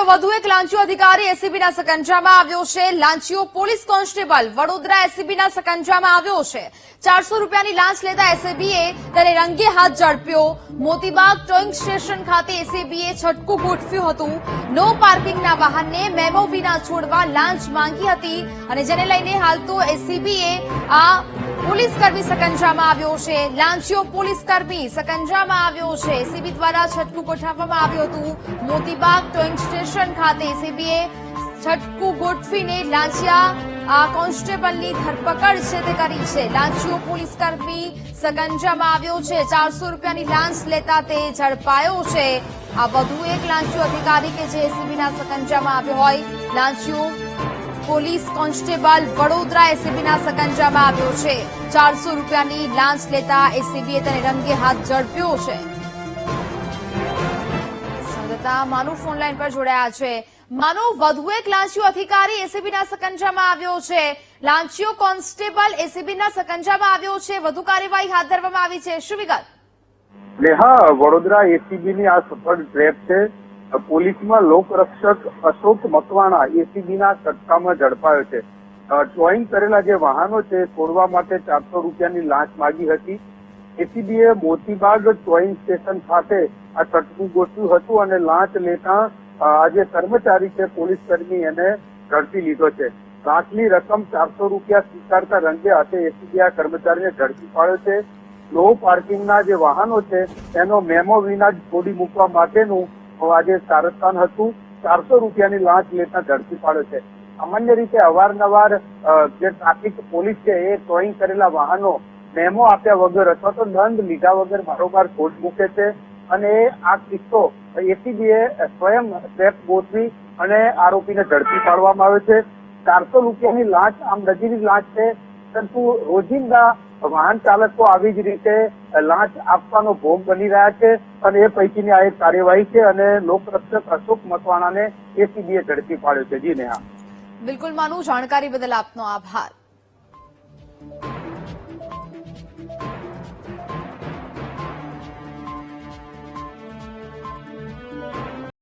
વધુ એક લાંચિયો અધિકારી એસીબીના સકંજામાં આવ્યો છે। લાંચિયો પોલીસ કોન્સ્ટેબલ વડોદરા એસીબીના સકંજામાં આવ્યો છે। 400 રૂપિયાની લાંચ લેતા એસીબીએ તેને રંગે હાથ ઝડપ્યો। મોતીબાગ ટોઈંગ સ્ટેશન ખાતે એસીબીએ છટકું ગોઠવ્યું હતું। નો પાર્કિંગના વાહનને મેમો વિના છોડવા લાંચ માંગી હતી અને જેને લઈને હાલ તો એસીબીએ આ પોલીસકર્મી સકંજામાં આવ્યો છે। લાંચિયો પોલીસકર્મી સકંજામાં આવ્યો છે। એસીબી દ્વારા છટકું ગોઠવવામાં આવ્યું હતું। મોતીબાગ ટોઈંગ સ્ટેશન ખાતે એસીબીએ છટકું ગોઠવીને લાંચિયા કોન્સ્ટેબલની ધરપકડ છે તે કરી છે। લાંચિયો પોલીસકર્મી સકંજામાં આવ્યો છે। 400 રૂપિયાની લાંચ લેતા તે ઝડપાયો છે। આ વધુ એક લાંચિયો અધિકારી કે જે એસીબીના સકંજામાં આવ્યો હોય। લાંચિયો પોલીસ કોન્સ્ટેબલ વડોદરા એસીબીના સકંજામાં આવ્યો છે। 400 રૂપિયાની લાંચ લેતા એસીબીએ તેને રંગે હાથ ઝડપ્યો છે। સંવાદદાતા માનુ ફોનલાઈન પર જોડાયા છે। માનુ, વધુ એક લાંચિયો અધિકારી એસીબીના સકંજામાં આવ્યો છે। લાંચિયો કોન્સ્ટેબલ એસીબીના સકંજામાં આવ્યો છે। વધુ કાર્યવાહી હાથ ધરવામાં આવી છે, શું વિગત? હા, વડોદરા એસીબીની આ સફળ ટ્રેપ છે। પોલીસમાં લોકરક્ષક અશોક મકવાણા એસીબીના સટ્ટામાં ઝડપાયો છે। ટોઈંગ કરેલા જે વાહનો છે છોડવા માટે 400 રૂપિયાની લાંચ માંગી હતી। એસીબીએ મોતીબાગ ટોઈંગ સ્ટેશન ખાતે આ છટકું ગોઠવ્યું હતું અને લાંચ લેતા આ જે કર્મચારી છે પોલીસકર્મી એને ઝડપી લીધો છે। લાંચની રકમ 400 રૂપિયા સ્વીકારતા રંગે હાથે એસીબીએ આ કર્મચારીને ઝડપી પાડ્યો છે। નો પાર્કિંગના જે વાહનો છે તેનો મેમો વિના જ છોડી મૂકવા માટેનું આજે કારસ્તાન હતું। 400 રૂપિયાની લાંચ લેતા ઝડપી પાડ્યો છે। સામાન્ય રીતે અવારનવાર જે ટ્રાફિક પોલીસ છે એ ટોઈંગ કરેલા વાહનો મેમો આપ્યા વગર અથવા તો દંડ લીધા વગર બારોબાર છોડી મૂકે છે અને આ કિસ્સો એસીબીએ સ્વયં ટ્રેપ ગોઠવી અને આરોપીને ઝડપી પાડવામાં આવ્યો છે। 400 રૂપિયાની લાંચ આમ નજીવી લાંચ છે, પરંતુ રોજિંદા વાહન ચાલકો આવી જ રીતે લાંચ આપવાનો ભોગ બની રહ્યા છે અને એ પૈકીની આ એક કાર્યવાહી છે અને લોકરક્ષક અશોક મકવાણાને એસીબીએ ઝડપી પાડ્યો છે। જી નેહા। બિલકુલ માનુ, જાણકારી બદલ આપનો આભાર।